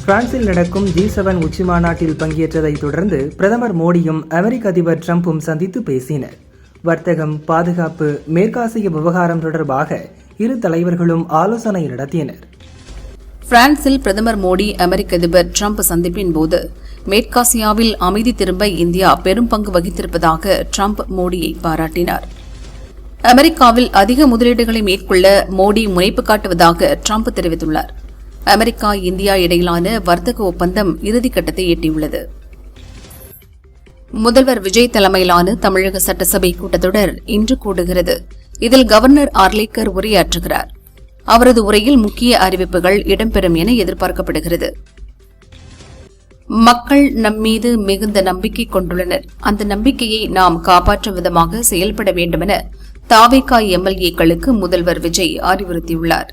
பிரான்சில் நடக்கும் G7 உச்சிமாநாட்டில் பங்கேற்றதைத் தொடர்ந்து பிரதமர் மோடியும் அமெரிக்க அதிபர் டிரம்பும் சந்தித்து பேசினர். வர்த்தகம், பாதுகாப்பு, மேற்காசிய விவகாரம் தொடர்பாக இரு தலைவர்களும் ஆலோசனை நடத்தினர். பிரான்சில் பிரதமர் மோடி அமெரிக்க அதிபர் டிரம்ப் சந்திப்பின் போது மேற்காசியாவில் அமைதி திரும்ப இந்தியா பெரும் பங்கு வகித்திருப்பதாக டிரம்ப் மோடியை பாராட்டினார். அமெரிக்காவில் அதிக முதலீடுகளை மேற்கொள்ள மோடி முனைப்பு காட்டுவதாக டிரம்ப் தெரிவித்துள்ளார். அமெரிக்கா, இந்தியா இடையிலான வர்த்தக ஒப்பந்தம் இறுதிக்கட்டத்தை எட்டியுள்ளது. முதல்வர் விஜய் தலைமையிலான தமிழக சட்டசபை கூட்டத்தொடர் இன்று கூடுகிறது. இதில் கவர்னர் ஆர்லேக்கர் உரையாற்றுகிறார். அவரது உரையில் முக்கிய அறிவிப்புகள் இடம்பெறும் என எதிர்பார்க்கப்படுகிறது. மக்கள் நம்மீது மிகுந்த நம்பிக்கை கொண்டுள்ளனர். அந்த நம்பிக்கையை நாம் காப்பாற்றும் விதமாக செயல்பட வேண்டுமென தாவேகா எம்எல்ஏக்களுக்கு முதல்வர் விஜய் அறிவுறுத்தியுள்ளார்.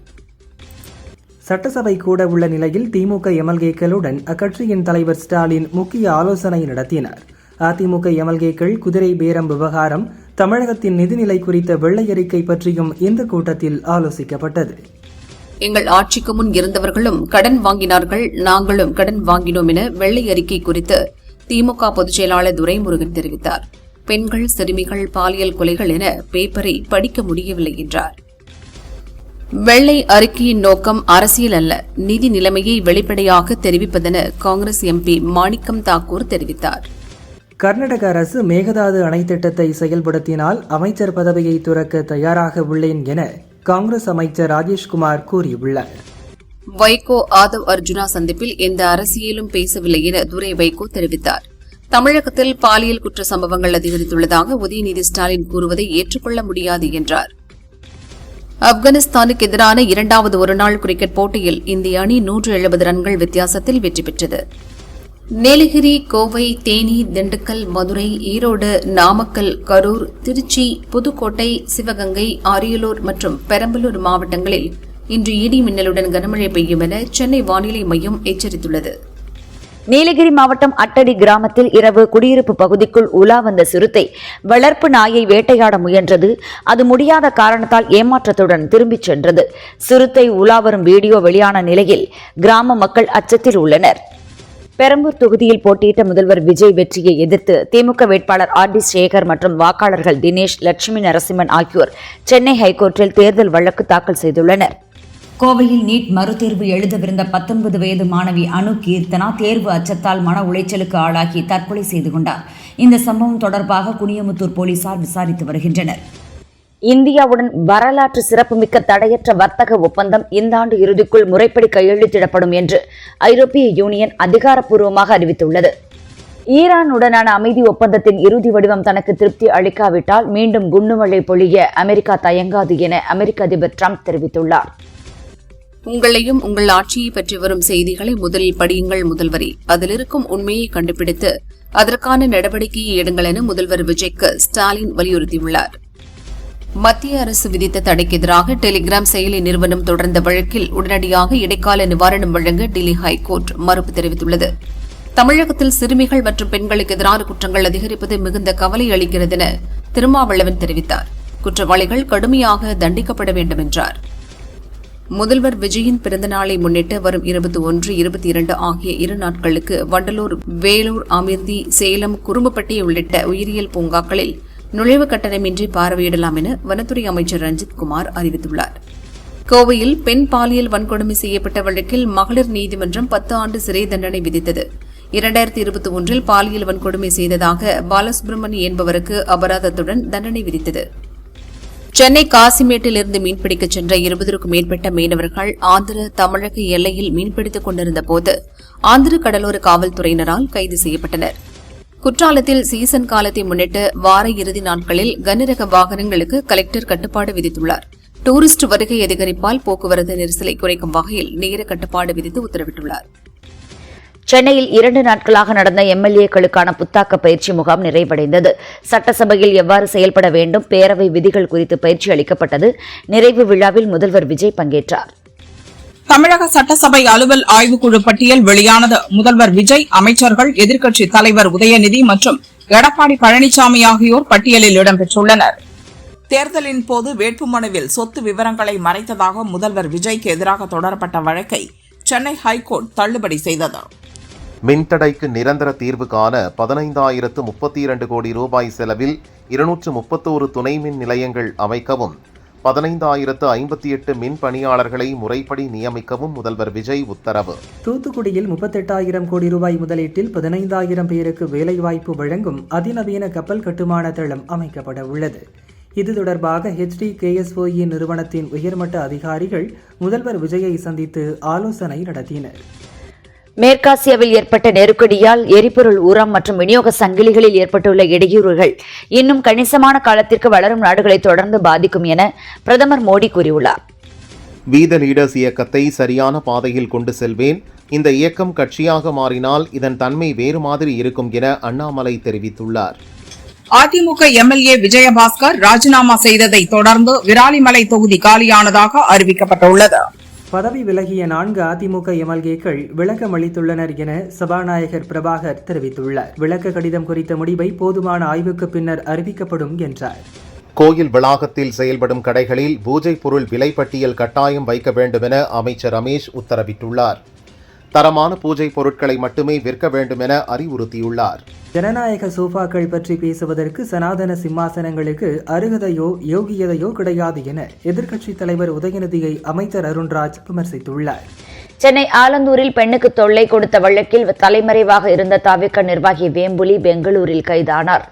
சட்டசபை கூட உள்ள நிலையில் திமுக எம்எல்ஏக்களுடன் அக்கட்சியின் தலைவர் ஸ்டாலின் முக்கிய ஆலோசனை நடத்தினார். அதிமுக எம்எல்ஏக்கள் குதிரை பேரம் விவகாரம், தமிழகத்தின் நிதிநிலை குறித்த வெள்ளை அறிக்கை பற்றியும் இந்த கூட்டத்தில் ஆலோசிக்கப்பட்டது. எங்கள் ஆட்சிக்கு முன் இருந்தவர்களும் கடன் வாங்கினார்கள், நாங்களும் கடன் வாங்கினோம் என வெள்ளை அறிக்கை குறித்து திமுக பொதுச் செயலாளர் துரைமுருகன் தெரிவித்தார். பெண்கள், சிறுமிகள் பாலியல் கொலைகள் என பேப்பரை படிக்க முடியவில்லை என்றார். வெள்ளை அறிக்கையின் நோக்கம் அரசியல் அல்ல, நிதி நிலைமையை வெளிப்படையாக தெரிவிப்பதென காங்கிரஸ் எம்பி மாணிக்கம் தாக்கூர் தெரிவித்தார். கர்நாடக அரசு மேகதாது அணை திட்டத்தை செயல்படுத்தினால் அமைச்சர் பதவியை துறக்க தயாராக உள்ளேன் என காங்கிரஸ் அமைச்சர் ராஜேஷ்குமார் கூறியுள்ளார். வைகோ ஆதவ் அர்ஜுனா சந்திப்பில் எந்த அரசியலும் பேசவில்லை என துரை வைகோ தெரிவித்தார். தமிழகத்தில் பாலியல் குற்ற சம்பவங்கள் அதிகரித்துள்ளதாக உதயநிதி ஸ்டாலின் கூறுவதை ஏற்றுக்கொள்ள முடியாது என்றார். ஆப்கானிஸ்தானுக்கு எதிரான இரண்டாவது ஒருநாள் கிரிக்கெட் போட்டியில் இந்திய அணி 170 ரன்கள் வித்தியாசத்தில் வெற்றி பெற்றது. நீலகிரி, கோவை, தேனி, திண்டுக்கல், மதுரை, ஈரோடு, நாமக்கல், கரூர், திருச்சி, புதுக்கோட்டை, சிவகங்கை, அரியலூர் மற்றும் பெரம்பலூர் மாவட்டங்களில் இன்று இடி மின்னலுடன் கனமழை பெய்யும் என சென்னை வானிலை மையம் எச்சரித்துள்ளது. நீலகிரி மாவட்டம் அட்டடி கிராமத்தில் இரவு குடியிருப்பு பகுதிக்குள் உலா வந்த சிறுத்தை வளர்ப்பு நாயை வேட்டையாட முயன்றது. அது முடியாத காரணத்தால் ஏமாற்றத்துடன் திரும்பிச் சென்றது. சிறுத்தை உலா வரும் வீடியோ வெளியான நிலையில் கிராம மக்கள் அச்சத்தில் உள்ளனர். பெரம்பூர் தொகுதியில் போட்டியிட்ட முதல்வர் விஜய் வெற்றியை எதிர்த்து திமுக வேட்பாளர் R.D. சேகர் மற்றும் வாக்காளர்கள் தினேஷ், லட்சுமி நரசிம்மன் ஆகியோர் சென்னை ஹைகோர்ட்டில் தேர்தல் வழக்கு தாக்கல் செய்துள்ளனர். கோவையில் நீட் மறுதேர்வு எழுதவிருந்த 19 வயது மாணவி அனு கீர்த்தனா தேர்வு அச்சத்தால் மன உளைச்சலுக்கு ஆளாகி தற்கொலை செய்து கொண்டார். இந்த சம்பவம் தொடர்பாக குனியமுத்தூர் போலீசார் விசாரித்து வருகின்றனர். இந்தியாவுடன் வரலாற்று சிறப்புமிக்க தடையற்ற வர்த்தக ஒப்பந்தம் இந்த ஆண்டு இறுதிக்குள் முறைப்படி கையெழுத்திடப்படும் என்று ஐரோப்பிய யூனியன் அதிகாரப்பூர்வமாக அறிவித்துள்ளது. ஈரானுடனான அமைதி ஒப்பந்தத்தின் இறுதி வடிவம் தனக்கு திருப்தி அளிக்காவிட்டால் மீண்டும் குண்டுமழை பொழிய அமெரிக்கா தயங்காது என அமெரிக்க அதிபர் டிரம்ப் தெரிவித்துள்ளார். உங்களையும் உங்கள் ஆட்சியை பற்றி வரும் செய்திகளை முதலில் படியுங்கள் முதல்வரே. அதில் இருக்கும் உண்மையை கண்டுபிடித்து அதற்கான நடவடிக்கையை எடுங்கள் என முதல்வர் விஜய்க்கு ஸ்டாலின் வலியுறுத்தியுள்ளார். மத்திய அரசு விதித்த தடைக்கு எதிராக டெலிகிராம் செயலி நிறுவனம் தொடர்ந்த வழக்கில் உடனடியாக இடைக்கால நிவாரணம் வழங்க டெல்லி ஹைகோர்ட் மறுப்பு தெரிவித்துள்ளது. தமிழகத்தில் சிறுமிகள் மற்றும் பெண்களுக்கு எதிரான குற்றங்கள் அதிகரிப்பது மிகுந்த கவலை அளிக்கிறது என திருமாவளவன் தெரிவித்தார். குற்றவாளிகள் கடுமையாக தண்டிக்கப்பட வேண்டும் என்றார். முதல்வர் விஜயின் பிறந்தநாளை முன்னிட்டு வரும் 21, 22 ஆகிய 2 நாட்களுக்கு வண்டலூர், வேலூர், அமிர்தி, சேலம், குறும்பப்பட்டி உள்ளிட்ட உயிரியல் பூங்காக்களில் நுழைவு கட்டணமின்றி பார்வையிடலாம் என வனத்துறை அமைச்சர் ரஞ்சித் குமார் அறிவித்துள்ளார். கோவையில் பெண் பாலியல் வன்கொடுமை செய்யப்பட்ட வழக்கில் மகளிர் நீதிமன்றம் 10 ஆண்டு சிறை தண்டனை விதித்தது. 2021 பாலியல் வன்கொடுமை செய்ததாக பாலசுப்ரமணி என்பவருக்கு அபராதத்துடன் தண்டனை விதித்தது. சென்னை காசிமேட்டில் இருந்து மீன்பிடிக்கச் சென்ற 20க்கும் மேற்பட்ட மீனவர்கள் ஆந்திர, தமிழக எல்லையில் மீன்பிடித்துக் கொண்டிருந்த போது ஆந்திர கடலோர காவல்துறையினரால் கைது செய்யப்பட்டனர். குற்றாலத்தில் சீசன் காலத்தை முன்னிட்டு வார இறுதி நாட்களில் கனரக வாகனங்களுக்கு கலெக்டர் கட்டுப்பாடு விதித்துள்ளார். டூரிஸ்ட் வருகை அதிகரிப்பால் போக்குவரத்து நெரிசலை குறைக்கும் வகையில் நேர கட்டுப்பாடு விதித்து உத்தரவிட்டுள்ளார். சென்னையில் 2 நாட்களாக நடந்த எம்எல்ஏக்களுக்கான புத்தாக்க பயிற்சி முகாம் நிறைவடைந்தது. சட்டசபையில் எவ்வாறு செயல்பட வேண்டும், பேரவை விதிகள் குறித்து பயிற்சி அளிக்கப்பட்டது. நிறைவு விழாவில் முதல்வர் விஜய் பங்கேற்றார். தமிழக சட்டசபை அலுவல் ஆய்வுக்குழு பட்டியல் வெளியானது. முதல்வர் விஜய், அமைச்சர்கள், எதிர்க்கட்சித் தலைவர் உதயநிதி மற்றும் எடப்பாடி பழனிசாமி ஆகியோர் பட்டியலில் இடம்பெற்றுள்ளனர். தேர்தலின் போது வேட்புமனுவில் சொத்து விவரங்களை மறைத்ததாக முதல்வர் விஜய்க்கு எதிராக தொடரப்பட்ட வழக்கை சென்னை ஹைகோர்ட் தள்ளுபடி செய்தது. மின்தடைக்கு நிரந்தர தீர்வு காண 15,032 கோடி ரூபாய் செலவில் 231 துணை மின் நிலையங்கள் அமைக்கவும் 15,058 மின் பணியாளர்களை முறைப்படி நியமிக்கவும் முதல்வர் விஜய் உத்தரவு. தூத்துக்குடியில் 38,000 கோடி ரூபாய் முதலீட்டில் 15,000 பேருக்கு வேலைவாய்ப்பு வழங்கும் அதிநவீன கப்பல் கட்டுமான தளம் அமைக்கப்பட உள்ளது. இது தொடர்பாக HDKSOE நிறுவனத்தின் உயர்மட்ட அதிகாரிகள் முதல்வர் விஜயை சந்தித்து ஆலோசனை நடத்தினர். மேற்காசியாவில் ஏற்பட்ட நெருக்கடியால் எரிபொருள் உரம் மற்றும் விநியோக சங்கிலிகளில் ஏற்பட்டுள்ள இடையூறுகள் இன்னும் கணிசமான காலத்திற்கு வளரும் நாடுகளை தொடர்ந்து பாதிக்கும் என பிரதமர் மோடி கூறியுள்ளார். வி த லீடர்ஸ் இயக்கத்தை சரியான பாதையில் கொண்டு செல்வேன். இந்த இயக்கம் கட்சியாக மாறினால் இதன் தன்மை வேறு மாதிரி இருக்கும் என அண்ணாமலை தெரிவித்துள்ளார். அதிமுக MLA விஜயபாஸ்கர் ராஜினாமா செய்ததை தொடர்ந்து விராலிமலை தொகுதி காலியானதாக அறிவிக்கப்பட்டுள்ளது. பதவி விலகிய 4 அதிமுக MLAக்கள் விளக்கம் அளித்துள்ளனர் என சபாநாயகர் பிரபாகர் தெரிவித்துள்ளார். விளக்க கடிதம் குறித்த முடிவை போதுமான ஆய்வுக்கு பின்னர் அறிவிக்கப்படும் என்றார். கோயில் வளாகத்தில் செயல்படும் கடைகளில் பூஜை பொருள் விலை பட்டியல் கட்டாயம் வைக்க வேண்டும் என அமைச்சர் ரமேஷ் உத்தரவிட்டுள்ளார். தரமான பூஜை பொருட்களை மட்டுமே விற்க வேண்டும் என அறிவுறுத்தியுள்ளார். ஜனநாயக சோஃபாக்கள் பற்றி பேசுவதற்கு சனாதன சிம்மாசனங்களுக்கு அருகதையோ யோகியதையோ கிடையாது என எதிர்க்கட்சித் தலைவர் உதயநிதியை அமைச்சர் அருண்ராஜ் விமர்சித்துள்ளார். சென்னை ஆலந்தூரில் பெண்ணுக்கு தொல்லை கொடுத்த வழக்கில் தலைமறைவாக இருந்த தவிக நிர்வாகி வேம்புலி பெங்களூரில் கைதானார்.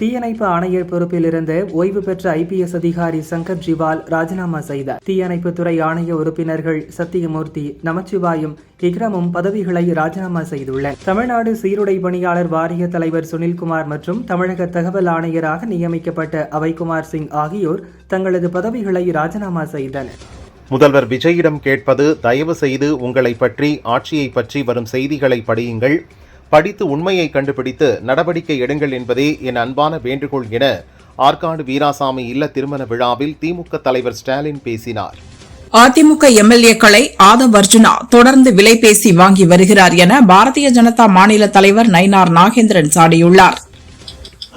தீயணைப்பு ஆணையர் பொறுப்பில் இருந்த ஓய்வு பெற்ற IPS அதிகாரி சங்கர் ஜிவால் ராஜினாமா செய்தார். தீயணைப்புத்துறை ஆணைய உறுப்பினர்கள் சத்தியமூர்த்தி, நமச்சிவாயும், இக்ரமும் பதவிகளை ராஜினாமா செய்துள்ளனர். தமிழ்நாடு சீருடை பணியாளர் வாரிய தலைவர் சுனில்குமார் மற்றும் தமிழக தகவல் ஆணையராக நியமிக்கப்பட்ட அவைக்குமார் சிங் ஆகியோர் தங்களது பதவிகளை ராஜினாமா செய்தனர். முதல்வர் விஜயிடம் கேட்பது, தயவு செய்து உங்களை பற்றி, ஆட்சியை பற்றி வரும் செய்திகளை படியுங்கள், படித்து உண்மையை கண்டுபிடித்து நடவடிக்கை எடுங்கள் என்பதே என் அன்பான வேண்டுகோள் என ஆற்காடு வீராசாமி இல்ல திருமண விழாவில் திமுக தலைவர் ஸ்டாலின் பேசினார். அதிமுக MLAக்களை ஆதவ் அர்ஜுனா தொடர்ந்து விலை பேசி வாங்கி வருகிறார் என பாரதிய ஜனதா மாநில தலைவர் நயினார் நாகேந்திரன் சாடியுள்ளார்.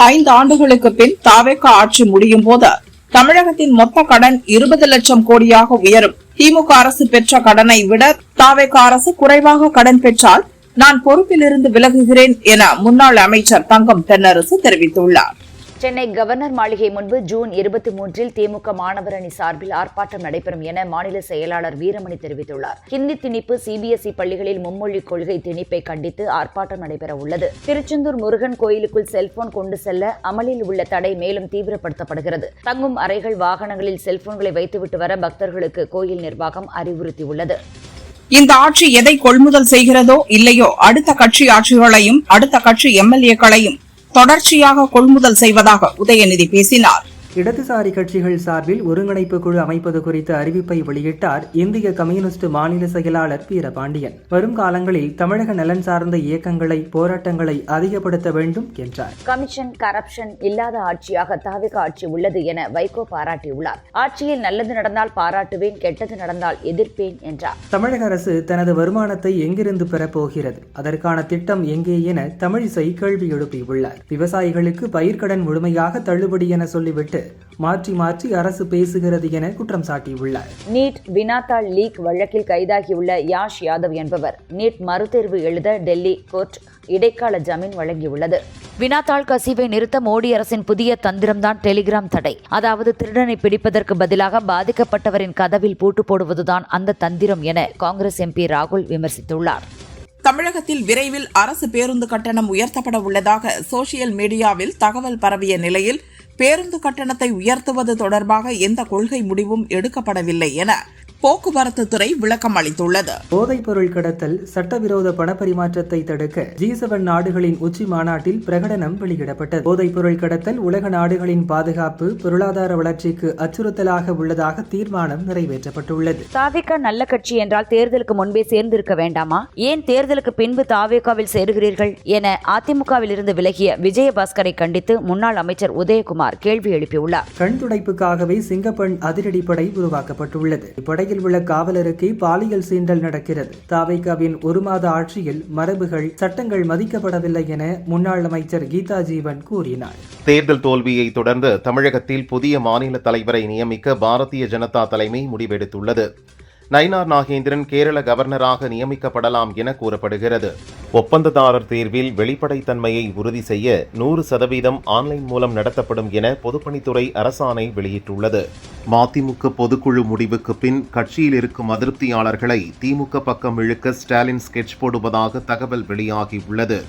5 ஆண்டுகளுக்கு பின் தாவேக ஆட்சி முடியும் போது தமிழகத்தின் மொத்த கடன் 20 லட்சம் கோடியாக உயரும். திமுக அரசு பெற்ற கடனை விட தாவேக அரசு குறைவாக கடன் பெற்றால் நான் பொறுப்பிலிருந்து விலகுகிறேன் என முன்னாள் அமைச்சர் தங்கம் தென்னரசு தெரிவித்துள்ளார். சென்னை கவர்னர் மாளிகை முன்பு ஜூன் 23 திமுக மாணவர் அணி சார்பில் ஆர்ப்பாட்டம் நடைபெறும் என மாநில செயலாளர் வீரமணி தெரிவித்துள்ளார். ஹிந்தி திணிப்பு CBSE பள்ளிகளில் மும்மொழி கொள்கை திணிப்பை கண்டித்து ஆர்ப்பாட்டம் நடைபெற உள்ளது. திருச்செந்தூர் முருகன் கோயிலுக்குள் செல்போன் கொண்டு செல்ல அமலில் உள்ள தடை மேலும் தீவிரப்படுத்தப்படுகிறது. தங்கும் அறைகள், வாகனங்களில் செல்போன்களை வைத்துவிட்டு வர பக்தர்களுக்கு கோயில் நிர்வாகம் அறிவுறுத்தியுள்ளது. இந்த ஆட்சி எதை கொள்முதல் செய்கிறதோ இல்லையோ அடுத்த கட்சி ஆட்சிகளையும் அடுத்த கட்சி MLAக்களையும் தொடர்ச்சியாக கொள்முதல் செய்வதாக உதயநிதி பேசினார். இடதுசாரி கட்சிகள் சார்பில் ஒருங்கிணைப்பு குழு அமைப்பது குறித்த அறிவிப்பை வெளியிட்டார் இந்திய கம்யூனிஸ்ட் மாநில செயலாளர் வீரபாண்டியன். வரும் காலங்களில் தமிழக நலன் சார்ந்த இயக்கங்களை, போராட்டங்களை அதிகப்படுத்த வேண்டும் என்றார். கமிஷன், கரப்ஷன் இல்லாத ஆட்சியாக தவிக ஆட்சி உள்ளது என வைகோ பாராட்டியுள்ளார். ஆட்சியில் நல்லது நடந்தால் பாராட்டுவேன், கெட்டது நடந்தால் எதிர்ப்பேன் என்றார். தமிழக அரசு தனது வருமானத்தை எங்கிருந்து பெறப்போகிறது, அதற்கான திட்டம் எங்கே என தமிழிசை கேள்வி எழுப்பியுள்ளார். விவசாயிகளுக்கு பயிர்க்கடன் முழுமையாக தள்ளுபடி என சொல்லிவிட்டு மாற்றி மாற்றி அரசு பேசுகிறது என குற்றம் சாட்டியுள்ளார். நீட் வினாத்தாள் லீக் வழக்கில் கைதாகியுள்ள யாஷ் யாதவ் என்பவர் நீட் மறுதேர்வு எழுத டெல்லி கோர்ட் இடைக்கால ஜாமீன் வழங்கியுள்ளது. வினாத்தாள் கசிவை நிறுத்த மோடி அரசின் புதிய தந்திரம்தான் டெலிகிராம் தடை. அதாவது திருடனை பிடிப்பதற்கு பதிலாக பாதிக்கப்பட்டவரின் கதவில் பூட்டு போடுவதுதான் அந்த தந்திரம் என காங்கிரஸ் MP ராகுல் விமர்சித்துள்ளார். தமிழகத்தில் விரைவில் அரசு பேருந்து கட்டணம் உயர்த்தப்பட உள்ளதாக சோசியல் மீடியாவில் தகவல் பரவிய நிலையில் பேருந்து கட்டணத்தை உயர்த்துவது தொடர்பாக எந்த கொள்கை முடிவும் எடுக்கப்படவில்லை என போக்குவரத்து துறை விளக்கம் அளித்துள்ளது. போதைப் பொருள் கடத்தல், சட்டவிரோத பணப்பரிமாற்றத்தை தடுக்க G7 நாடுகளின் உச்சி மாநாட்டில் பிரகடனம் வெளியிடப்பட்டது. போதைப் பொருள் கடத்தல் உலக நாடுகளின் பாதுகாப்பு, பொருளாதார வளர்ச்சிக்கு அச்சுறுத்தலாக உள்ளதாக தீர்மானம் நிறைவேற்றப்பட்டுள்ளது. தாவேகா நல்ல கட்சி என்றால் தேர்தலுக்கு முன்பே சேர்ந்திருக்க வேண்டாமா? ஏன் தேர்தலுக்கு பின்பு தாவேகாவில் சேருகிறீர்கள் என அதிமுகவில் இருந்து விலகிய விஜயபாஸ்கரை கண்டித்து முன்னாள் அமைச்சர் உதயகுமார் கேள்வி எழுப்பியுள்ளார். கண் துடைப்புக்காகவே சிங்கப்பெண் அதிரடிப்படை உருவாக்கப்பட்டுள்ளது. இப்படையில் உள்ள காவலருக்கு பாலியல் சீண்டல் நடக்கிறது. தாவேகாவின் 1 மாத ஆட்சியில் மரபுகள், சட்டங்கள் மதிக்கப்படவில்லை என முன்னாள் அமைச்சர் கீதா ஜீவன் கூறினார். தேர்தல் தோல்வியை தொடர்ந்து தமிழகத்தில் புதிய மாநில தலைவரை நியமிக்க பாரதிய ஜனதா தலைமை முடிவெடுத்துள்ளது. நயினார் நாகேந்திரன் கேரள கவர்னராக நியமிக்கப்படலாம் என கூறப்படுகிறது. ஒப்பந்ததாரர் தேர்வில் வெளிப்படைத்தன்மையை உறுதி செய்ய 100% ஆன்லைன் மூலம் நடத்தப்படும் என பொதுப்பணித்துறை அரசாணை வெளியிட்டுள்ளது. மதிமுக பொதுக்குழு முடிவுக்கு பின் கட்சியில் இருக்கும் அதிருப்தியாளர்களை திமுக பக்கம் இழுக்க ஸ்டாலின் ஸ்கெட்ச் போடுவதாக தகவல் வெளியாகியுள்ளது.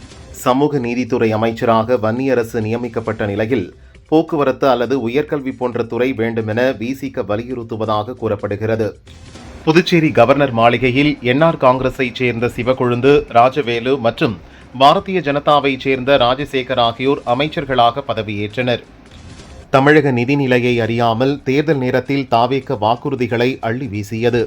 சமூக நீதித்துறை அமைச்சராக வன்னியரசு நியமிக்கப்பட்ட நிலையில் போக்குவரத்து அல்லது உயர்கல்வி போன்ற துறை வேண்டுமென விசிக வலியுறுத்துவதாக கூறப்படுகிறது. புதுச்சேரி கவர்னர் மாளிகையில் என்ஆர் காங்கிரஸைச் சேர்ந்த சிவக்கொழுந்து, ராஜவேலு மற்றும் பாரதிய ஜனதாவைச் சேர்ந்த ராஜசேகர் ஆகியோர் அமைச்சர்களாக பதவியேற்றனர். தமிழக நிதிநிலையை அறியாமல் தேர்தல் நேரத்தில் தாவேக வாக்குறுதிகளை அள்ளி வீசியது.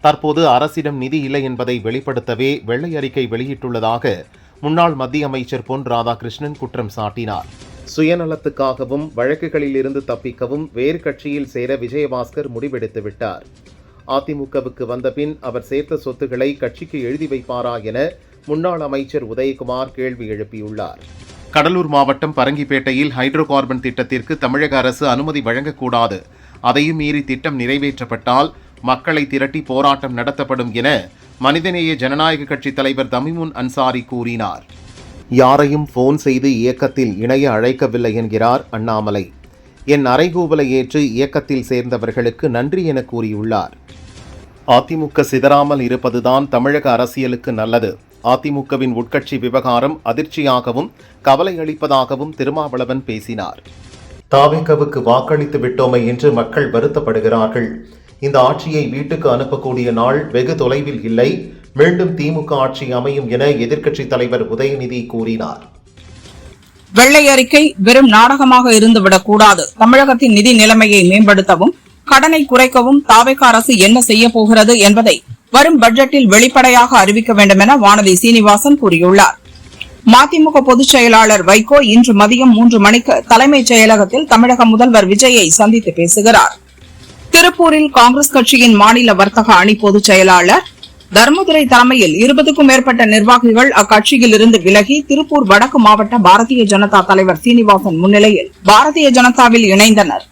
தற்போது அரசிடம் நிதி இல்லை என்பதை வெளிப்படுத்தவே வெள்ளை அறிக்கை வெளியிட்டுள்ளதாக முன்னாள் மத்திய அமைச்சர் பொன் ராதாகிருஷ்ணன் குற்றம் சாட்டினார். சுயநலத்துக்காகவும் வழக்குகளில் இருந்து தப்பிக்கவும் வேறு கட்சியில் சேர விஜயபாஸ்கர் முடிவெடுத்து விட்டார். அதிமுகவுக்கு வந்தபின் அவர் சேர்த்த சொத்துக்களை கட்சிக்கு எழுதி வைப்பாரா என முன்னாள் அமைச்சர் உதயகுமார் கேள்வி எழுப்பியுள்ளார். கடலூர் மாவட்டம் பரங்கிப்பேட்டையில் ஹைட்ரோ கார்பன் திட்டத்திற்கு தமிழக அரசு அனுமதி வழங்கக்கூடாது, அதையும் மீறி திட்டம் நிறைவேற்றப்பட்டால் மக்களை திரட்டி போராட்டம் நடத்தப்படும் என மனிதநேய ஜனநாயக கட்சி தலைவர் தமிமுன் அன்சாரி கூறினார். யாரையும் போன் செய்து இயக்கத்தில் இணைய அழைக்கவில்லை என்கிறார் அண்ணாமலை. என் அறைகூவலை ஏற்று இயக்கத்தில் சேர்ந்தவர்களுக்கு நன்றி என கூறியுள்ளார். அதிமுக சிதறாமல் இருப்பதுதான் தமிழக அரசியலுக்கு நல்லது. அதிமுகவின் உட்கட்சி விவகாரம் அதிர்ச்சியாகவும் கவலை அளிப்பதாகவும் திருமாவளவன் பேசினார். தாவேகவுக்கு வாக்களித்து விட்டோமே என்று மக்கள் வருத்தப்படுகிறார்கள். இந்த ஆட்சியை வீட்டுக்கு அனுப்பக்கூடிய நாள் வெகு தொலைவில் இல்லை. மீண்டும் திமுக ஆட்சி அமையும் என எதிர்க்கட்சித் தலைவர் உதயநிதி கூறினார். வெள்ளை அறிக்கை வெறும் நாடகமாக இருந்துவிடக்கூடாது. தமிழகத்தின் நிதி நிலைமையை மேம்படுத்தவும் கடனை குறைக்கவும் தாவேக அரசு என்ன செய்ய போகிறது என்பதை வரும் பட்ஜெட்டில் வெளிப்படையாக அறிவிக்க வேண்டும் என வானதி சீனிவாசன் கூறியுள்ளார். மதிமுக பொதுச் செயலாளர் வைகோ இன்று மதியம் 3 மணிக்கு தலைமைச் செயலகத்தில் தமிழக முதல்வர் விஜயை சந்தித்து பேசுகிறார். திருப்பூரில் காங்கிரஸ் கட்சியின் மாநில வர்த்தக அணி பொதுச் செயலாளர் தர்மதுரை தலைமையில் 20க்கும் மேற்பட்ட நிர்வாகிகள் அக்கட்சியில் இருந்து விலகி திருப்பூர் வடக்கு மாவட்ட பாரதிய ஜனதா தலைவர் சீனிவாசன் முன்னிலையில் பாரதிய ஜனதாவில் இணைந்தனர்.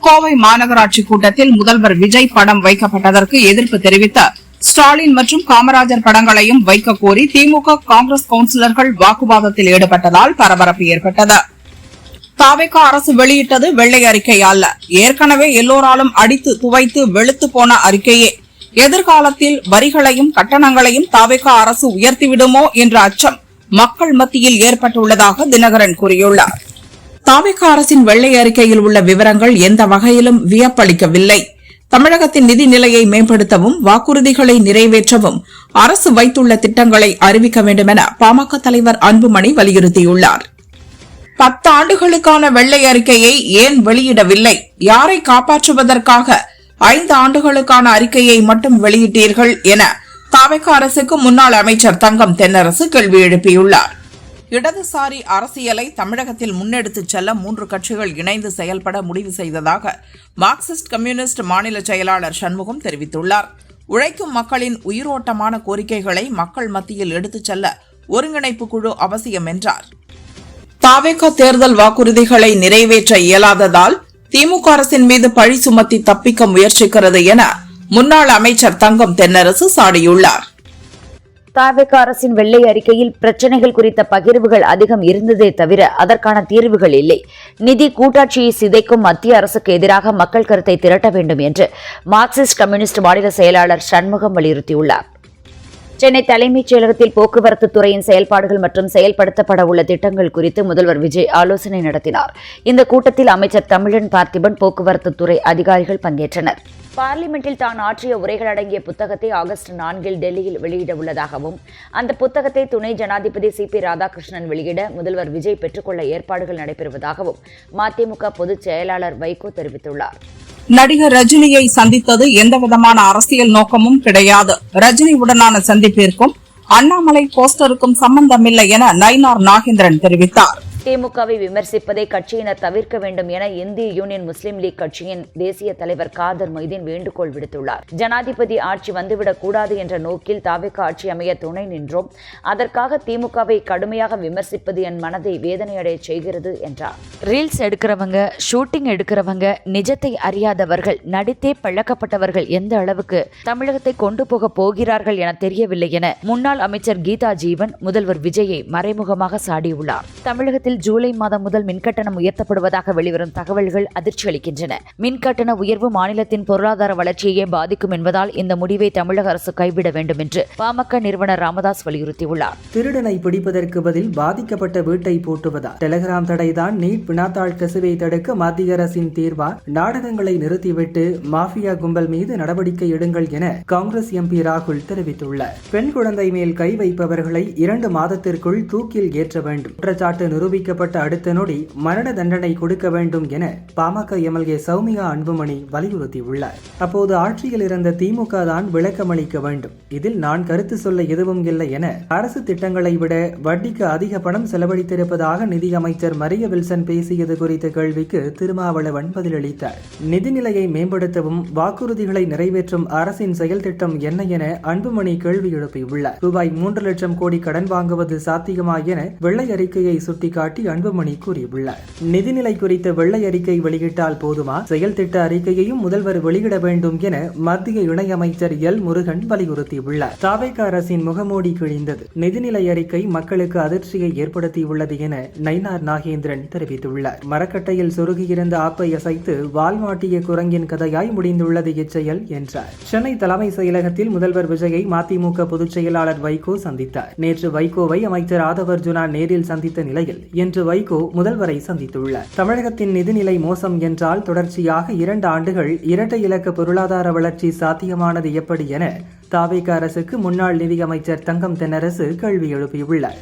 கோவை மாநகராட்சி கூட்டத்தில் முதல்வர் விஜய் படம் வைக்கப்பட்டதற்கு எதிர்ப்பு தெரிவித்த ஸ்டாலின் மற்றும் காமராஜர் படங்களையும் வைக்க கோரி திமுக காங்கிரஸ் கவுன்சிலர்கள் வாக்குவாதத்தில் ஈடுபட்டதால் பரபரப்பு ஏற்பட்டது. தாவேக அரசு வெளியிட்டது வெள்ளை அறிக்கை அல்ல, ஏற்கனவே எல்லோராலும் அடித்து துவைத்து வெளுத்து போன அறிக்கையே. எதிர்காலத்தில் வரிகளையும் கட்டணங்களையும் தாவேக அரசு உயர்த்திவிடுமோ என்ற அச்சம் மக்கள் மத்தியில் ஏற்பட்டுள்ளதாக தினகரன் கூறியுள்ளார். தாவேக அரசின் வெள்ளை அறிக்கையில் உள்ள விவரங்கள் எந்த வகையிலும் வியப்பளிக்கவில்லை. தமிழகத்தின் நிதி நிலையை மேம்படுத்தவும் வாக்குறுதிகளை நிறைவேற்றவும் அரசு வைத்துள்ள திட்டங்களை அறிவிக்க வேண்டும் என பாமக தலைவர் அன்புமணி வலியுறுத்தியுள்ளார். 10 ஆண்டுகளுக்கான வெள்ளை அறிக்கையை ஏன் வெளியிடவில்லை? யாரை காப்பாற்றுவதற்காக 5 ஆண்டுகளுக்கான அறிக்கையை மட்டும் வெளியிட்டீர்கள் என தாவேக அரசுக்கு முன்னாள் அமைச்சர் தங்கம் தென்னரசு கேள்வி எழுப்பியுள்ளார். இடதுசாரி அரசியலை தமிழகத்தில் முன்னெடுத்துச் செல்ல 3 கட்சிகள் இணைந்து செயல்பட முடிவு செய்ததாக மார்க்சிஸ்ட் கம்யூனிஸ்ட் மாநில செயலாளர் சண்முகம் தெரிவித்துள்ளார். உழைக்கும் மக்களின் உயிரோட்டமான கோரிக்கைகளை மக்கள் மத்தியில் எடுத்துச் செல்ல ஒருங்கிணைப்பு குழு அவசியம் என்றார். தாவேக தேர்தல் வாக்குறுதிகளை நிறைவேற்ற இயலாததால் திமுக அரசின் மீது பழி சுமத்தி தப்பிக்க முயற்சிக்கிறது என முன்னாள் அமைச்சர் தங்கம் தென்னரசு சாடியுள்ளார். தாவேக அரசின் வெள்ளை அறிக்கையில் பிரச்சனைகள் குறித்த பகிர்வுகள் அதிகம் இருந்ததே தவிர அதற்கான தீர்வுகள் இல்லை. நிதி கூட்டாட்சியை சிதைக்கும் மத்திய அரசுக்கு எதிராக மக்கள் கருத்தை திரட்ட வேண்டும் என்று மார்க்சிஸ்ட் கம்யூனிஸ்ட் மாநில செயலாளர் சண்முகம் வலியுறுத்தியுள்ளார். சென்னை தலைமைச் செயலகத்தில் போக்குவரத்து துறையின் செயல்பாடுகள் மற்றும் செயல்படுத்தப்பட உள்ள திட்டங்கள் குறித்து முதல்வர் விஜய் ஆலோசனை நடத்தினார். இந்த கூட்டத்தில் அமைச்சர் தமிழன் பார்த்திபன், போக்குவரத்து துறை அதிகாரிகள் பங்கேற்றனர். பார்லிமெண்டில் தான் ஆற்றிய உரைகள் அடங்கிய புத்தகத்தை ஆகஸ்ட் 4 டெல்லியில் வெளியிட உள்ளதாகவும் அந்த புத்தகத்தை துணை ஜனாதிபதி CP ராதாகிருஷ்ணன் வெளியிட முதல்வர் விஜய் பெற்றுக்கொள்ள ஏற்பாடுகள் நடைபெறுவதாகவும் மதிமுக பொதுச் செயலாளர் வைகோ தெரிவித்துள்ளார். நடிகர் ரஜினியை சந்தித்தது எந்தவிதமான அரசியல் நோக்கமும் கிடையாது. ரஜினியுடனான சந்திப்பிற்கும் அண்ணாமலை போஸ்டருக்கும் சம்பந்தமில்லை என நயினார் நாகேந்திரன் தெரிவித்தார். திமுகவை விமர்சிப்பதை கட்சியினர் தவிர்க்க வேண்டும் என இந்திய யூனியன் முஸ்லீம் லீக் கட்சியின் தேசிய தலைவர் காதர் மொய்தீன் வேண்டுகோள் விடுத்துள்ளார். ஜனாதிபதி ஆட்சி வந்துவிடக் கூடாது என்ற நோக்கில் தாவேகா ஆட்சி அமைய துணை நின்றோம். அதற்காக திமுகவை கடுமையாக விமர்சிப்பது என் மனதை வேதனையடைய செய்கிறது என்றார். ரீல்ஸ் எடுக்கிறவங்க, ஷூட்டிங் எடுக்கிறவங்க, நிஜத்தை அறியாதவர்கள், நடித்தே பழக்கப்பட்டவர்கள் எந்த அளவுக்கு தமிழகத்தை கொண்டு போக போகிறார்கள் என தெரியவில்லை என முன்னாள் அமைச்சர் கீதா ஜீவன் முதல்வர் விஜயை மறைமுகமாக சாடியுள்ளார். தமிழகத்தில் ஜூலை மாதம் முதல் மின்கட்டணம் உயர்த்தப்படுவதாக வெளிவரும் தகவல்கள் அதிர்ச்சி அளிக்கின்றன. மின்கட்டண உயர்வு மாநிலத்தின் பொருளாதார வளர்ச்சியை பாதிக்கும் என்பதால் இந்த முடிவை தமிழக அரசு கைவிட வேண்டும் என்று பாமக நிறுவனர் ராமதாஸ் வலியுறுத்தியுள்ளார். திருடனை பிடிப்பதற்கு பதில் பாதிக்கப்பட்ட வீட்டை பூட்டுவதா? டெலிகிராம் தடைதான் நீட் வினாத்தாள் கசிவை தடுக்க மத்திய அரசின் தீர்வா? நாடகங்களை நிறுத்திவிட்டு மாஃபியா கும்பல் மீது நடவடிக்கை எடுங்கள் என காங்கிரஸ் எம்பி ராகுல் தெரிவித்துள்ளார். பெண் குழந்தை மேல் கை வைப்பவர்களை 2 மாதத்திற்குள் தூக்கில் ஏற்ற வேண்டும். குற்றச்சாட்டு நிரூபிக்கப்பட்ட அடுத்த நொடி மரண தண்டனை கொடுக்க வேண்டும் என பாமக எம்எல்ஏ சௌமியா அன்புமணி வலியுறுத்தியுள்ளார். அப்போது ஆட்சியில் இருந்த திமுக தான் விளக்கமளிக்க வேண்டும். இதில் நான் கருத்து சொல்ல எதுவும் இல்லை என அரசு திட்டங்களை விட வட்டிக்கு அதிக பணம் செலவழித்திருப்பதாக நிதியமைச்சர் மரிய வில்சன் பேசியது குறித்த கேள்விக்கு திருமாவளவன் பதிலளித்தார். நிதிநிலையை மேம்படுத்தவும் வாக்குறுதிகளை நிறைவேற்றும் அரசின் செயல் திட்டம் என்ன என அன்புமணி கேள்வி எழுப்பியுள்ளார். ரூபாய் 3 லட்சம் கோடி கடன் வாங்குவது சாத்தியமா என வெள்ளை அறிக்கையை சுட்டிக்காட்டி அன்புமணி கூறியுள்ளார். நிதிநிலை குறித்த வெள்ளை அறிக்கை வெளியிட்டால் போதுமா? செயல் திட்ட அறிக்கையையும் முதல்வர் வெளியிட வேண்டும் என மத்திய இணையமைச்சர் எல் முருகன் வலியுறுத்தியுள்ளார். தாவேகா அரசின் முகமூடி கிழிந்தது. நிதிநிலை அறிக்கை மக்களுக்கு அதிர்ச்சியை ஏற்படுத்தியுள்ளது என நயினார் நாகேந்திரன் தெரிவித்துள்ளார். மரக்கட்டையில் சொருகியிருந்த ஆப்பை அசைத்து வால்மாட்டிய குரங்கின் கதையாய் முடிந்துள்ளது இச்செயல் என்றார். சென்னை தலைமை செயலகத்தில் முதல்வர் விஜயை மதிமுக பொதுச் செயலாளர் வைகோ சந்தித்தார். நேற்று வைகோவை அமைச்சர் ஆதவர்ஜுனா நேரில் சந்தித்த நிலையில் இன்று வைகோ முதல்வரை சந்தித்துள்ளார். தமிழகத்தின் நிதிநிலை மோசம் என்றால் தொடர்ச்சியாக 2 ஆண்டுகள் இரட்டை இலக்க பொருளாதார வளர்ச்சி சாத்தியமானது எப்படி என தாவேகா அரசுக்கு முன்னாள் நிதியமைச்சர் தங்கம் தென்னரசு கேள்வி எழுப்பியுள்ளார்.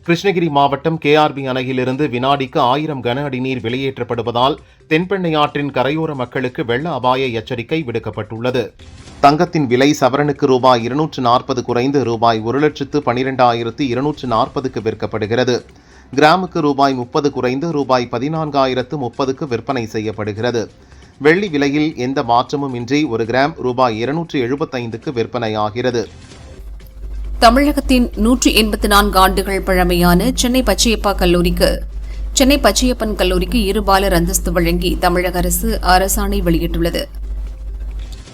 கிருஷ்ணகிரி மாவட்டம் கேஆர்பி அணையிலிருந்து வினாடிக்கு 1000 கன அடி நீர் வெளியேற்றப்படுவதால் தென்பெண்ணை ஆற்றின் கரையோர மக்களுக்கு வெள்ள அபாய எச்சரிக்கை விடுக்கப்பட்டுள்ளது. தங்கத்தின் விலை சவரனுக்கு ரூபாய் 240 குறைந்து ரூபாய் 1,12,240க்கு விற்கப்படுகிறது. கிராமுக்கு ரூபாய் 30 குறைந்து ரூபாய் 14,030க்கு விற்பனை செய்யப்படுகிறது. வெள்ளி விலையில் எந்த மாற்றமும் இன்றி 1 கிராம் ரூபாய் 275க்கு விற்பனையாகிறது. தமிழகத்தின் 184 ஆண்டுகள் பழமையான சென்னை பச்சையப்பன் கல்லூரிக்கு இருபாலர் அந்தஸ்து வழங்கி தமிழக அரசு அரசாணை வெளியிட்டுள்ளது.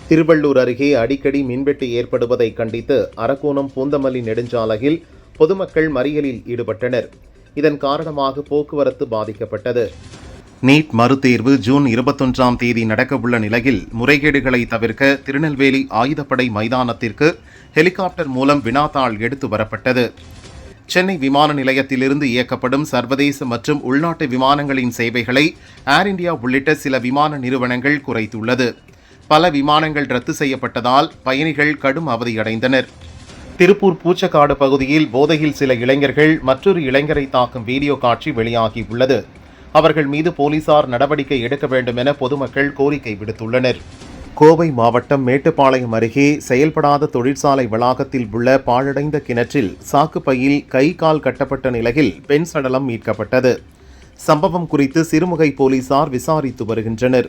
திருவள்ளூர் அருகே அடிக்கடி மின்வெட்டு ஏற்படுவதை கண்டித்து அரக்கோணம் பூந்தமல்லி நெடுஞ்சாலையில் பொதுமக்கள் மறியலில் ஈடுபட்டனர். இதன் காரணமாக போக்குவரத்து பாதிக்கப்பட்டது. நீட் மறுதேர்வு ஜூன் 21ஆம் தேதி நடக்கவுள்ள நிலையில் முறைகேடுகளை தவிர்க்க திருநெல்வேலி ஆயுதப்படை மைதானத்திற்கு ஹெலிகாப்டர் மூலம் வினாத்தாள் எடுத்து வரப்பட்டது. சென்னை விமான நிலையத்திலிருந்து இயக்கப்படும் சர்வதேச மற்றும் உள்நாட்டு விமானங்களின் சேவைகளை ஏர் இந்தியா உள்ளிட்ட சில விமான நிறுவனங்கள் குறைத்துள்ளது. பல விமானங்கள் ரத்து செய்யப்பட்டதால் பயணிகள் கடும் அவதியடைந்தனர். திருப்பூர் பூச்சக்காடு பகுதியில் போதையில் சில இளைஞர்கள் மற்றொரு இளைஞரை தாக்கும் வீடியோ காட்சி வெளியாகியுள்ளது. அவர்கள் மீது போலீசார் நடவடிக்கை எடுக்க வேண்டும் என பொதுமக்கள் கோரிக்கை விடுத்துள்ளனர். கோவை மாவட்டம் மேட்டுப்பாளையம் அருகே செயல்படாத தொழிற்சாலை வளாகத்தில் உள்ள பாழடைந்த கிணற்றில் சாக்குப்பையில் கை கால் கட்டப்பட்ட நிலையில் பெண் சடலம் மீட்கப்பட்டது. சம்பவம் குறித்து சிறுமுகை போலீசார் விசாரித்து வருகின்றனர்.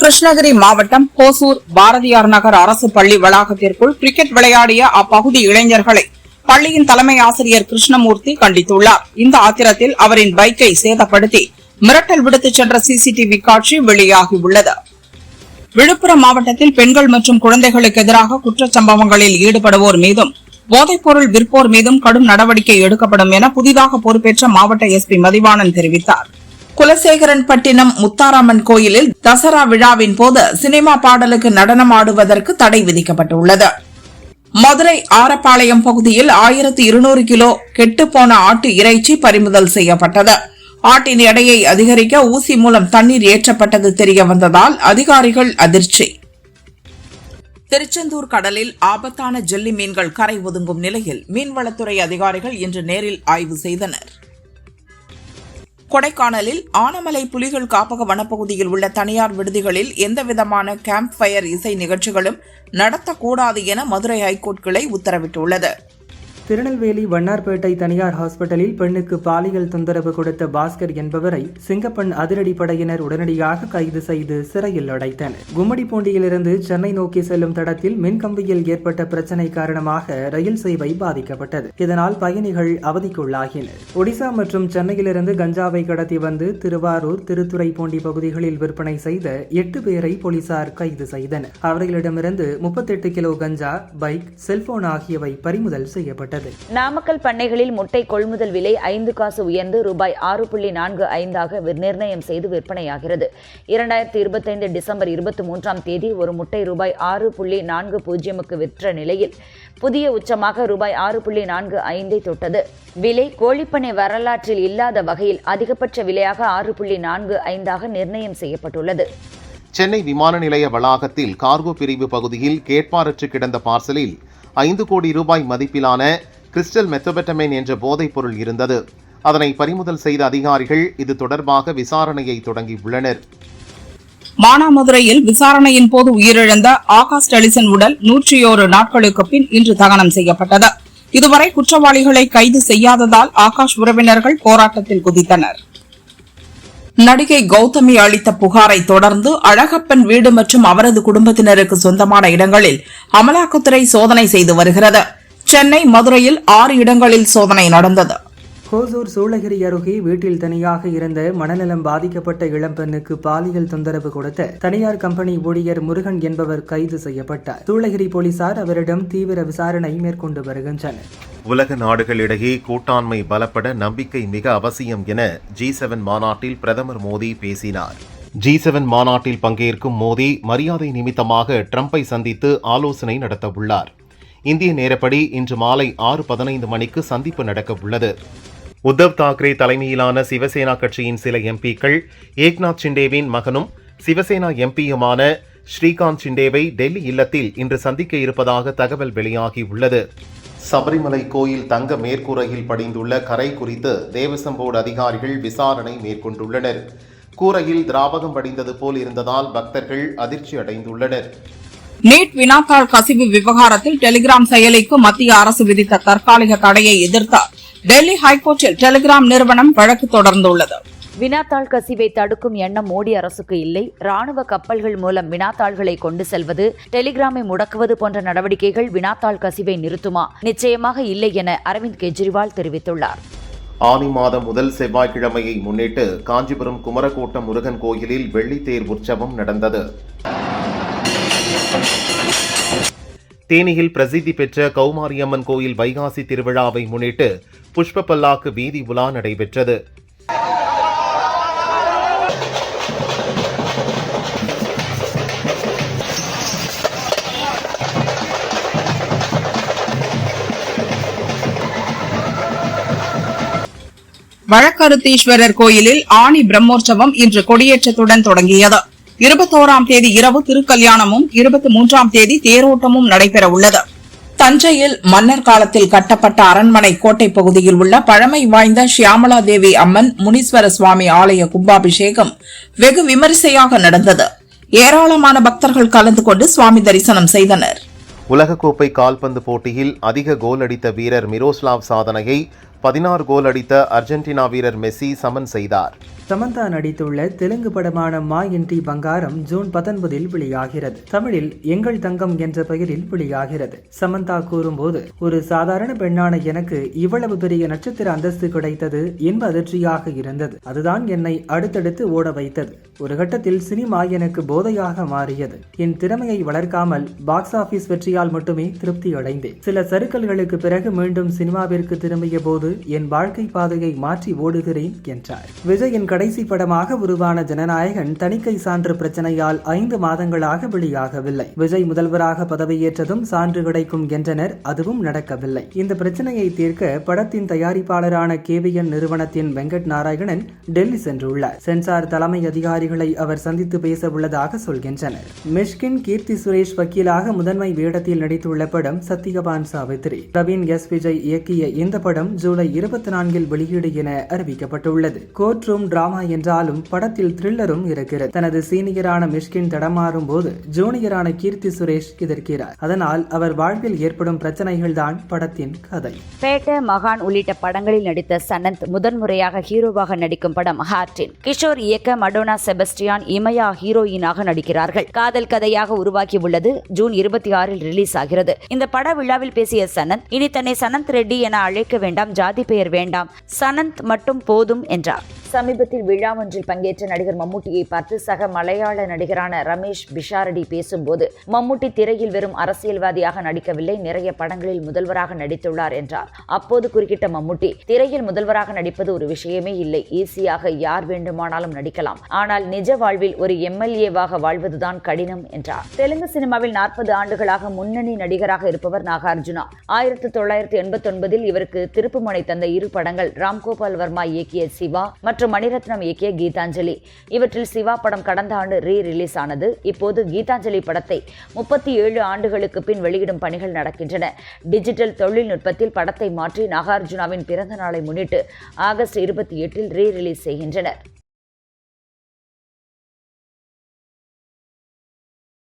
கிருஷ்ணகிரி மாவட்டம் ஹோசூர் பாரதியார் நகர் அரசு பள்ளி வளாகத்திற்குள் கிரிக்கெட் விளையாடிய அப்பகுதி இளைஞர்களை பள்ளியின் தலைமை ஆசிரியர் கிருஷ்ணமூர்த்தி கண்டித்துள்ளார். இந்த ஆத்திரத்தில் அவரின் பைக்கை சேதப்படுத்தி மிரட்டல் விடுத்துச் சென்ற சிசிடிவி காட்சி வெளியாகியுள்ளது. விழுப்புரம் மாவட்டத்தில் பெண்கள் மற்றும் குழந்தைகளுக்கு எதிராக குற்றச்சம்பவங்களில் ஈடுபடுவோர் மீதும் போதைப்பொருள் விற்போர் மீதும் கடும் நடவடிக்கை எடுக்கப்படும் என புதிதாக பொறுப்பேற்ற மாவட்ட எஸ்பி மதிவாணன் தெரிவித்தார். குலசேகரன்பட்டினம் முத்தாராமன் கோயிலில் தசரா விழாவின் போது சினிமா பாடலுக்கு நடனம் ஆடுவதற்கு தடை விதிக்கப்பட்டுள்ளது. மதுரை ஆரப்பாளையம் பகுதியில் 1200 கிலோ கெட்டுப்போன ஆட்டு இறைச்சி பறிமுதல் செய்யப்பட்டது. ஆட்டின் எடையை அதிகரிக்க ஊசி மூலம் தண்ணீர் ஏற்றப்பட்டது தெரியவந்ததால் அதிகாரிகள் அதிர்ச்சி. திருச்செந்தூர் கடலில் ஆபத்தான ஜெல்லி மீன்கள் கரை ஒதுங்கும் நிலையில் மீன்வளத்துறை அதிகாரிகள் இன்று நேரில் ஆய்வு செய்தனர். கொடைக்கானலில் ஆனமலை புலிகள் காப்பக வனப்பகுதியில் உள்ள தனியார் விடுதிகளில் எந்தவிதமான கேம்ப் ஃபயர் இசை நிகழ்ச்சிகளும் நடத்தக்கூடாது என மதுரை ஹைகோர்ட் கிளை உத்தரவிட்டுள்ளது. திருநெல்வேலி வண்ணார்பேட்டை தனியார் ஹாஸ்பிட்டலில் பெண்ணுக்கு பாலியல் தொந்தரவு கொடுத்த பாஸ்கர் என்பவரை சிங்கப்பெண் அதிரடிப்படையினர் உடனடியாக கைது செய்து சிறையில் அடைத்தனர். கும்மிடிப்பூண்டியிலிருந்து சென்னை நோக்கி செல்லும் தடத்தில் மின்கம்பியில் ஏற்பட்ட பிரச்சினை காரணமாக ரயில் சேவை பாதிக்கப்பட்டது. இதனால் பயணிகள் அவதிக்குள்ளாகினர். ஒடிசா மற்றும் சென்னையிலிருந்து கஞ்சாவை கடத்தி வந்து திருவாரூர், திருத்துறைப்பூண்டி பகுதிகளில் விற்பனை செய்த 8 பேரை போலீசார் கைது செய்தனர். அவர்களிடமிருந்து 38 கிலோ கஞ்சா, பைக், செல்போன் ஆகியவை பறிமுதல் செய்யப்பட்டது. நாமக்கல் பண்ணைகளில் முட்டை கொள்முதல் விலை 5 காசு உயர்ந்து ரூபாய் 6.45 நிர்ணயம் செய்து விற்பனையாகிறது. 2025 டிசம்பர் 23ஆம் தேதி ஒரு முட்டை ரூபாய் 6.40க்கு விற்ற நிலையில் புதிய உச்சமாக ரூபாய் 6.45 தொட்டது. விலை கோழிப்பண்ணை வரலாற்றில் இல்லாத வகையில் அதிகபட்ச விலையாக 6.45 நிர்ணயம் செய்யப்பட்டுள்ளது. சென்னை விமான நிலைய வளாகத்தில் கார்கோ பிரிவு பகுதியில் கேட்பாரற்று கிடந்த பார்சலில் 5 கோடி ரூபாய் மதிப்பிலான கிறிஸ்டல் மெத்தபெட்டமைன் என்ற போதைப் பொருள் இருந்தது. அதனை பறிமுதல் செய்த அதிகாரிகள் இது தொடர்பாக விசாரணையை தொடங்கியுள்ளனர். மானாமதுரையில் விசாரணையின் போது உயிரிழந்த ஆகாஷ் டெலிசன் உடல் 101 நாட்களுக்கு பின் இன்று தகனம் செய்யப்பட்டது. இதுவரை குற்றவாளிகளை கைது செய்யாததால் ஆகாஷ் உறவினர்கள் போராட்டத்தில் குதித்தனர். நடிகை கௌதமி அளித்த புகாரை தொடர்ந்து அழகப்பன் வீடு மற்றும் அவரது குடும்பத்தினருக்கு சொந்தமான இடங்களில் அமலாக்கத்துறை சோதனை செய்து வருகிறது. சென்னை, மதுரையில் 6 இடங்களில் சோதனை நடந்தது. ஹோசூர் சூளகிரி அருகே வீட்டில் தனியாக இருந்த மனநலம் பாதிக்கப்பட்ட இளம்பெண்ணுக்கு பாலியல் தொந்தரவு கொடுத்த தனியார் கம்பெனி ஊழியர் முருகன் என்பவர் கைது செய்யப்பட்டார். சூளகிரி போலீசார் அவரிடம் தீவிர விசாரணை மேற்கொண்டு வருகின்றனர். உலக நாடுகளிடையே கூட்டாண்மை பலப்பட நம்பிக்கை மிக அவசியம் என G7 மாநாட்டில் பிரதமர் மோடி பேசினார். G7 மாநாட்டில் பங்கேற்கும் மோடி மரியாதை நிமித்தமாக ட்ரம்பை சந்தித்து ஆலோசனை நடத்தவுள்ளார். இந்திய நேரப்படி இன்று மாலை 6:15 மணிக்கு சந்திப்பு நடக்கவுள்ளது. உத்தவ் தாக்கரே தலைமையிலான சிவசேனா கட்சியின் சில எம்பிக்கள் ஏக்நாத் ஷிண்டேவின் மகனும் சிவசேனா எம்பியுமான ஸ்ரீகாந்த் ஷிண்டேவை டெல்லி இல்லத்தில் இன்று சந்திக்க இருப்பதாக தகவல் வெளியாகியுள்ளது. சபரிமலை கோயில் தங்க மேற்கூரையில் படிந்துள்ள கரை குறித்து தேவசம் போர்டு அதிகாரிகள் விசாரணை மேற்கொண்டுள்ளனர். கூரையில் திராவகம் படிந்தது போல் இருந்ததால் பக்தர்கள் அதிர்ச்சி அடைந்துள்ளனர். நீட் வினாத்தாள் கசிவு விவகாரத்தில் டெலிகிராம் செயலிக்கு மத்திய அரசு விதித்த தற்காலிக தடையை எதிர்த்து டெல்லி ஹைகோர்ட்டில் டெலிகிராம் நிறுவனம் வழக்கு தொடர்ந்துள்ளது. வினாத்தாள் கசிவை தடுக்கும் எண்ணம் மோடி அரசுக்கு இல்லை. ராணுவ கப்பல்கள் மூலம் வினாத்தாள்களை கொண்டு செல்வது, டெலிகிராமை முடக்குவது போன்ற நடவடிக்கைகள் வினாத்தாள் கசிவை நிறுத்துமா? நிச்சயமாக இல்லை என அரவிந்த் கெஜ்ரிவால் தெரிவித்துள்ளார். ஆனி மாதம் முதல் செவ்வாய்க்கிழமையை முன்னிட்டு காஞ்சிபுரம் குமரக்கோட்டம் முருகன் கோயிலில் வெள்ளித்தேர் உற்சவம் நடந்தது. தேனியில் பிரசித்தி பெற்ற கௌமாரியம்மன் கோயில் வைகாசி திருவிழாவை முன்னிட்டு புஷ்ப பல்லாக்கு வீதி உலா நடைபெற்றது. வழக்கருத்தீஸ்வரர் கோயிலில் ஆணி பிரம்மோற்சவம் இன்று கொடியேற்றத்துடன் தொடங்கியது. 21ஆம் தேதி இரவு திருக்கல்யாணமும் 23ஆம் தேதி தேரோட்டமும் நடைபெற உள்ளது. தஞ்சையில் மன்னர் காலத்தில் கட்டப்பட்ட அரண்மனை கோட்டை பகுதியில் உள்ள பழமை வாய்ந்த ஷியாமலா தேவி அம்மன் முனீஸ்வர சுவாமி ஆலய கும்பாபிஷேகம் வெகு விமரிசையாக நடந்தது. ஏராளமான பக்தர்கள் கலந்து கொண்டு சுவாமி தரிசனம் செய்தனர். உலகக்கோப்பை கால்பந்து போட்டியில் அதிக கோல் அடித்த வீரர் மிரோஸ்லாவ் சாதனையை 16 கோல் அடித்த அர்ஜென்டினா வீரர் மெஸ்ஸி சமன் செய்தார். சமந்தா நடித்துள்ள தெலுங்கு படமான மா இன்டி பங்காரம் ஜூன் 19 வெளியாகிறது. தமிழில் எங்கள் தங்கம் என்ற பெயரில் வெளியாகிறது. சமந்தா கூறும்போது, ஒரு சாதாரண பெண்ணான எனக்கு இவ்வளவு பெரிய நட்சத்திர அந்தஸ்து கிடைத்தது என்ப அதிர்ச்சியாக இருந்தது. அதுதான் என்னை அடுத்தடுத்து ஓட வைத்தது. ஒரு கட்டத்தில் சினிமா எனக்கு போதையாக மாறியது. என் திறமையை வளர்க்காமல் பாக்ஸ் ஆபீஸ் வெற்றியால் மட்டுமே திருப்தி அடைந்தேன். சில சறுக்கல்களுக்கு பிறகு மீண்டும் சினிமாவிற்கு திரும்பிய போது என் வாழ்க்கை பாதையை மாற்றி ஓடுகிறேன் என்றார். விஜயின் கடைசி படமாக உருவான ஜனநாயகன் தணிக்கை சான்று பிரச்சனையால் 5 மாதங்களாக வெளியாகவில்லை. விஜய் முதல்வராக பதவியேற்றதும் சான்று கிடைக்கும் என்றனர். அதுவும் நடக்கவில்லை. இந்த பிரச்சனையை தீர்க்க படத்தின் தயாரிப்பாளரான KVN நிறுவனத்தின் வெங்கட் நாராயணன் டெல்லி சென்றுள்ளார். சென்சார் தலைமை அதிகாரிகளை அவர் சந்தித்து பேச உள்ளதாக சொல்கின்றனர். மிஷ்கின் கீர்த்தி சுரேஷ் வக்கீலாக முதன்மை வேடத்தில் நடித்துள்ள படம் சத்யவான் சாவித்ரி. பிரவீன் எஸ் விஜய் இயக்கிய இந்த படம் ஜூலை 24 வெளியீடு என அறிவிக்கப்பட்டுள்ளது. கோர்ட் ரூம் டிராமா டிராமா என்றாலும் படத்தில் த்ரில்லரும் இருக்கிறது. தனது சீனியரான மிஷ்கின் தடமாறும் போது ஜூனியரான கீர்த்தி சுரேஷ் எதிர்க்கிறார். அதனால் அவர் வாழ்வில் ஏற்படும் பிரச்சனைகள் தான் படத்தின் கதை. பேட்ட, மகான் உள்ளிட்ட படங்களில் நடித்த சனந்த் முதன்முறையாக ஹீரோவாக நடிக்கும் படம் ஹார்டின். கிஷோர் இயக்க மடோனா செபஸ்டியான் இமயா ஹீரோயினாக நடிக்கிறார்கள். காதல் கதையாக உருவாக்கியுள்ளது. ஜூன் 26 ரிலீஸ் ஆகிறது. இந்த பட விழாவில் பேசிய சனந்த், இனி தன்னை சனந்த் ரெட்டி என அழைக்க வேண்டாம், ஜாதி பெயர் வேண்டாம், சனந்த் மட்டும் போதும் என்றார். சமீபத்தில் விழா ஒன்றில் பங்கேற்ற நடிகர் மம்முட்டியை பார்த்து சக மலையாள நடிகரான ரமேஷ் பிஷாரடி பேசும்போது, மம்முட்டி திரையில் வெறும் அரசியல்வாதியாக நடிக்கவில்லை, நிறைய படங்களில் முதல்வராக நடித்துள்ளார் என்றார். அப்போது குறுக்கிட்ட மம்முட்டி, திரையில் முதல்வராக நடிப்பது ஒரு விஷயமே இல்லை, ஈஸியாக யார் வேண்டுமானாலும் நடிக்கலாம், ஆனால் நிஜ வாழ்வில் ஒரு எம்எல்ஏவாக வாழ்வதுதான் கடினம் என்றார். தெலுங்கு சினிமாவில் 40 ஆண்டுகளாக முன்னணி நடிகராக இருப்பவர் நாகார்ஜுனா. 1989 இவருக்கு திருப்புமுனை தந்த 2 படங்கள் ராம்கோபால் வர்மா இயக்கிய சிவா மற்றும் மணிரத்னம் இயக்கிய கீதாஞ்சலி. இவற்றில் சிவா படம் கடந்த ஆண்டு ரிலீஸ் ஆனது. இப்போது கீதாஞ்சலி படத்தை 37 ஆண்டுகளுக்கு பின் வெளியிடும் பணிகள் நடக்கின்றன. டிஜிட்டல் தொழில்நுட்பத்தில் படத்தை மாற்றி நாகார்ஜுனாவின் பிறந்த நாளை முன்னிட்டு ஆகஸ்ட் 28 ரிலீஸ் செய்கின்றனர்.